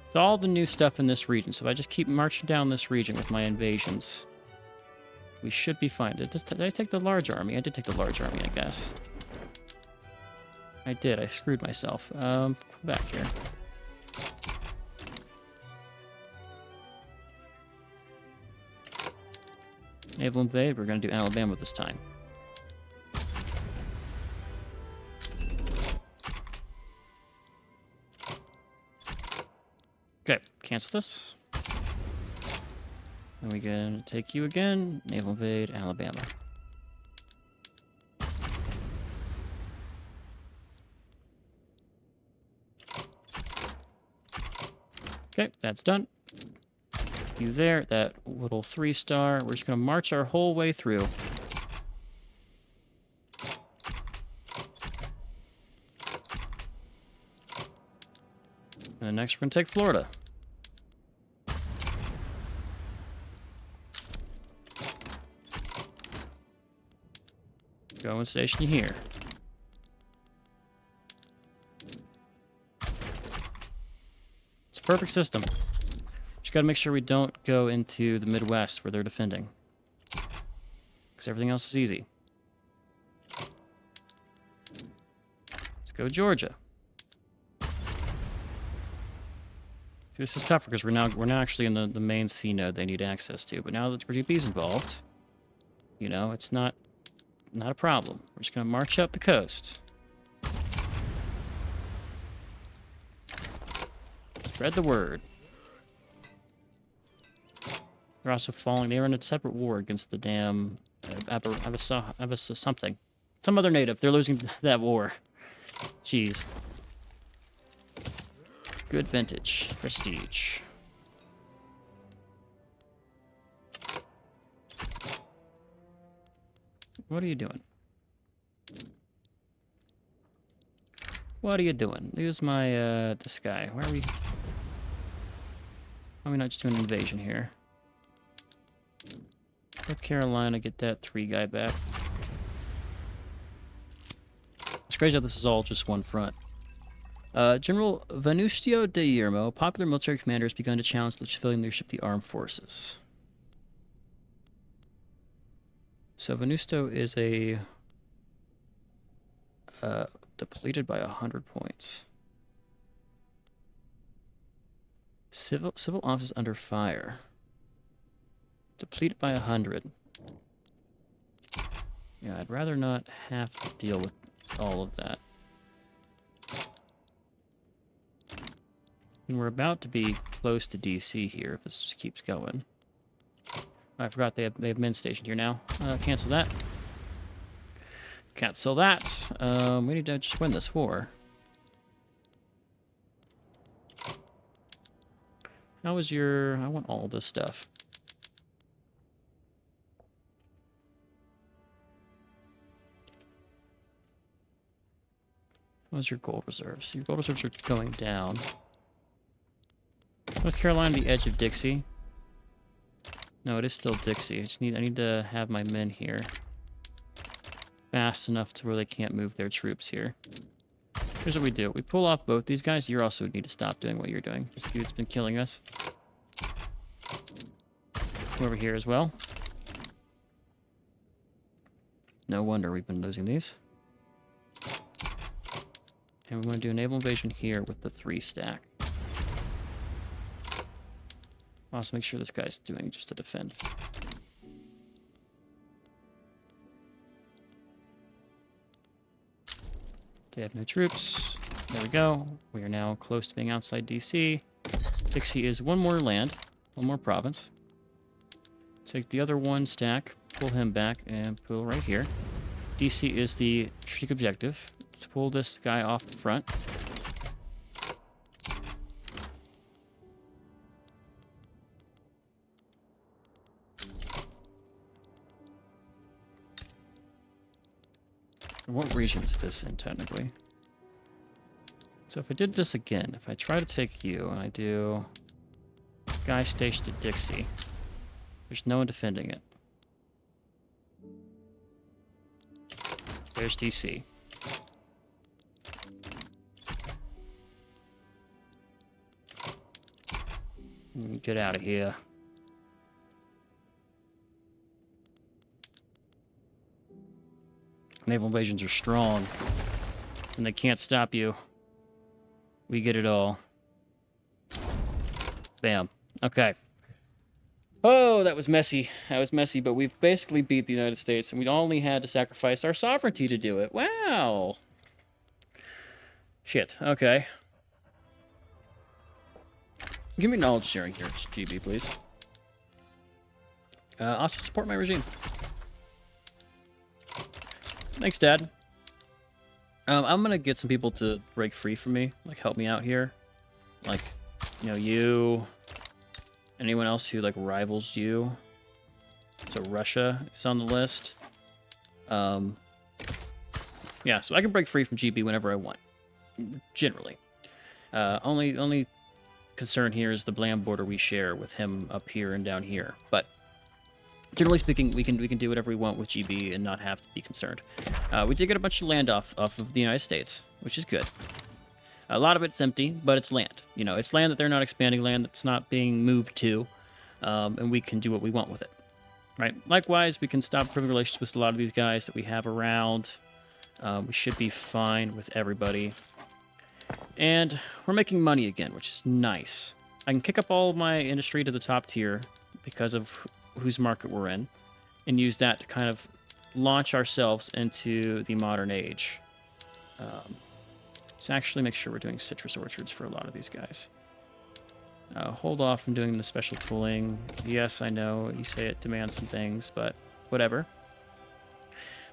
It's all the new stuff in this region, so if I just keep marching down this region with my invasions, we should be fine. Did I take the large army? I did take the large army, I guess. I did. I screwed myself. Come back here. Naval invade. We're gonna do Alabama this time. Okay, cancel this. And we can take you again. Naval invade Alabama. Okay, that's done. You there, that little 3-star. We're just gonna march our whole way through. And then next we're gonna take Florida. Go and station you here. It's a perfect system. Just gotta make sure we don't go into the Midwest where they're defending. Because everything else is easy. Let's go Georgia. See, this is tougher because we're now actually in the main C node they need access to. But now that GP's involved, you know, it's not a problem. We're just gonna march up the coast. Spread the word. They're also falling. They were in a separate war against the damn something. Some other native. They're losing that war. Jeez. Good vintage. Prestige. What are you doing? What are you doing? Here's my, this guy. Why are we not just doing an invasion here? North Carolina, get that 3 guy back. It's crazy how this is all just one front. General Venustio de Yermo, popular military commander, has begun to challenge the civilian leadership of the armed forces. So Venusto is a depleted by 100 points. Civil office under fire. Depleted by 100. Yeah, I'd rather not have to deal with all of that. And we're about to be close to DC here if this just keeps going. I forgot they have men stationed here now. Cancel that. Cancel that. We need to just win this war. How was your... I want all this stuff. How's your gold reserves? Your gold reserves are going down. North Carolina, the edge of Dixie. No, it is still Dixie. I need to have my men here fast enough to where they can't move their troops here. Here's what we do. We pull off both these guys. You also need to stop doing what you're doing. This dude's been killing us. Come over here as well. No wonder we've been losing these. And we're going to do a naval invasion here with the 3 stack. Also make sure this guy's doing just to defend. They have no troops. There we go. We are now close to being outside DC. Dixie is one more land, one more province. Take the other 1 stack, pull him back, and pull right here. DC is the strategic objective. To pull this guy off the front. What region is this in, technically? So if I did this again, if I try to take you, and I do... Guy stationed at Dixie. There's no one defending it. There's DC. Get out of here. Naval invasions are strong, and they can't stop you. We get it all. Bam. Okay. Oh, that was messy. That was messy, but we've basically beat the United States, and we only had to sacrifice our sovereignty to do it. Wow. Shit. Okay. Give me knowledge sharing here, GB, please. Also support my regime. Thanks, Dad. I'm gonna get some people to break free from me, like help me out here. Like, you know, you, anyone else who like rivals you. So Russia is on the list. Yeah, so I can break free from GB whenever I want, generally. Only concern here is the bland border we share with him up here and down here, but generally speaking, we can do whatever we want with GB and not have to be concerned. We did get a bunch of land off of the United States, which is good. A lot of it's empty, but it's land. You know, it's land that they're not expanding, land that's not being moved to, and we can do what we want with it, right? Likewise, we can stop improving relations with a lot of these guys that we have around. We should be fine with everybody. And we're making money again, which is nice. I can kick up all of my industry to the top tier because of whose market we're in, and use that to kind of launch ourselves into the modern age. Let's actually make sure we're doing citrus orchards for a lot of these guys. Hold off from doing the special tooling. Yes, I know you say it demands some things, but whatever.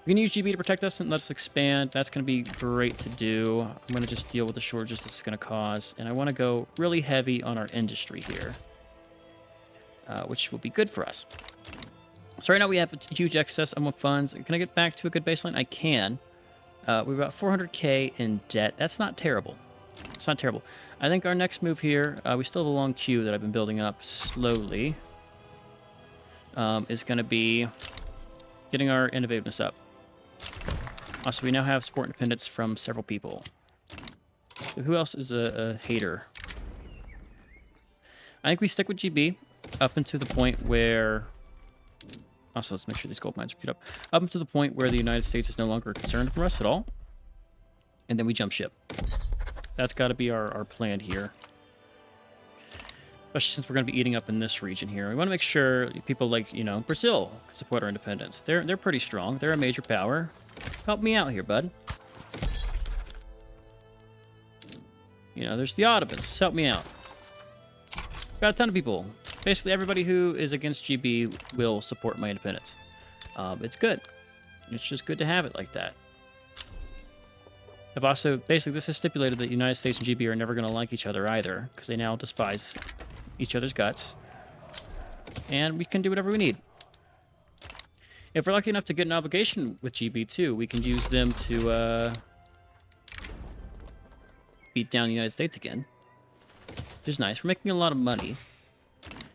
We can use GB to protect us and let us expand. That's going to be great to do. I'm going to just deal with the shortages this is going to cause, and I want to go really heavy on our industry here. Which will be good for us. So right now we have a huge excess of funds. Can I get back to a good baseline? I can. We're about 400k in debt. That's not terrible. It's not terrible. I think our next move here, we still have a long queue that I've been building up slowly, is going to be getting our innovativeness up. Also, we now have support independence from several people. So who else is a hater? I think we stick with GB up until the point where... Also, let's make sure these gold mines are queued up. Up until the point where the United States is no longer a concern for us at all. And then we jump ship. That's got to be our plan here. Especially since we're going to be eating up in this region here. We want to make sure people like, you know, Brazil can support our independence. They're pretty strong. They're a major power. Help me out here, bud. You know, there's the Ottomans. Help me out. Got a ton of people. Basically, everybody who is against GB will support my independence. It's good. It's just good to have it like that. I've also, basically, this has stipulated that the United States and GB are never going to like each other either, because they now despise each other's guts. And we can do whatever we need. If we're lucky enough to get an obligation with GB too, we can use them to beat down the United States again. Which is nice. We're making a lot of money.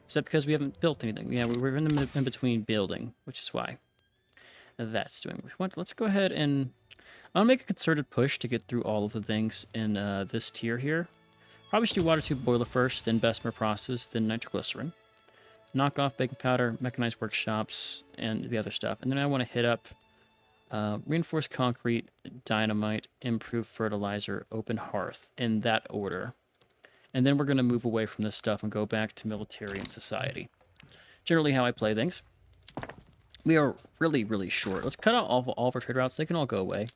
Except because we haven't built anything. Yeah, we're in between building, which is why that's doing. Let's go ahead and... I'll make a concerted push to get through all of the things in this tier here. Probably should do water tube boiler first, then Bessemer process, then nitroglycerin. Knock off baking powder, mechanized workshops, and the other stuff. And then I want to hit up reinforced concrete, dynamite, improved fertilizer, open hearth, in that order. And then we're going to move away from this stuff and go back to military and society. Generally how I play things. We are really, really short. Let's cut out all of our trade routes. They can all go away.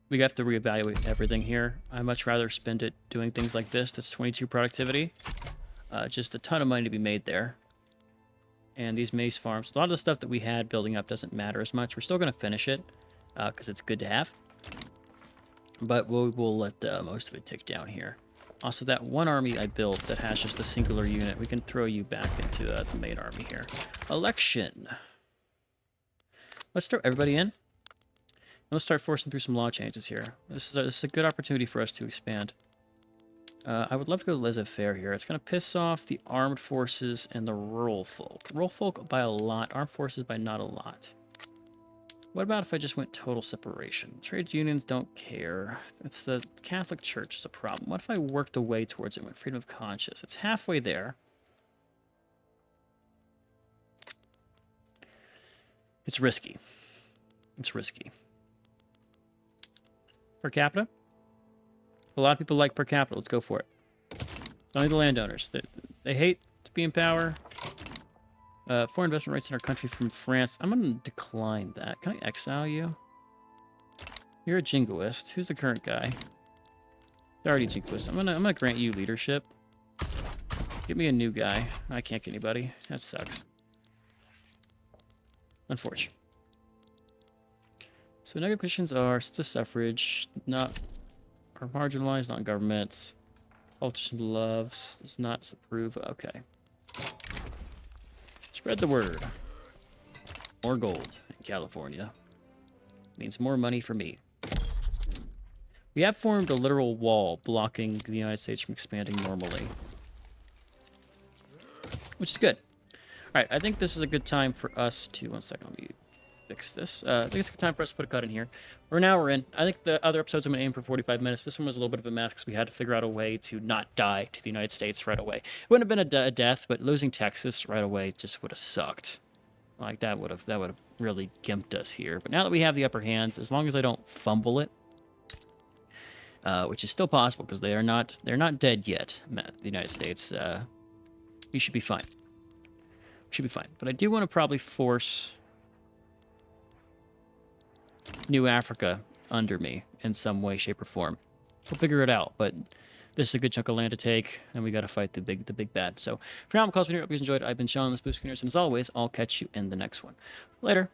We have to reevaluate everything here. I'd much rather spend it doing things like this. That's 22 productivity. Just a ton of money to be made there. And these maize farms. A lot of the stuff that we had building up doesn't matter as much. We're still going to finish it because it's good to have. But we'll let most of it tick down here. Also, that one army I built that has just a singular unit, we can throw you back into the main army here. Election. Let's throw everybody in. And let's start forcing through some law changes here. This is a good opportunity for us to expand. I would love to go laissez-faire here. It's going to piss off the armed forces and the rural folk. Rural folk by a lot, armed forces by not a lot. What about if I just went total separation? Trade unions don't care. It's the Catholic Church is a problem. What if I worked a way towards it with freedom of conscience? It's halfway there. It's risky. It's risky. Per capita? A lot of people like per capita. Let's go for it. Only the landowners. They hate to be in power. Foreign investment rights in our country from France. I'm going to decline that. Can I exile you? You're a jingoist. Who's the current guy? They're already jingoist. I'm gonna grant you leadership. Get me a new guy. I can't get anybody. That sucks. Unfortunate. So negative conditions are census suffrage, not are marginalized, not governments. Politician loves, does not approve. Okay. Spread the word. More gold in California. Means more money for me. We have formed a literal wall blocking the United States from expanding normally. Which is good. Alright, I think this is a good time for us to... One second, let me fix this. I think it's a good time for us to put a cut in here. We're in. I think the other episodes I'm going to aim for 45 minutes. This one was a little bit of a mess because we had to figure out a way to not die to the United States right away. It wouldn't have been a death, but losing Texas right away just would have sucked. Like, that would have really gimped us here. But now that we have the upper hands, as long as I don't fumble it, which is still possible because they're not dead yet, the United States, we should be fine. We should be fine. But I do want to probably force New Africa under me in some way, shape, or form. We'll figure it out, but this is a good chunk of land to take, and we got to fight the big bad. So for now, I'm Cosmo here. Hope you guys enjoyed. I've been Sean, this Boost Schooners, and as always, I'll catch you in the next one. Later.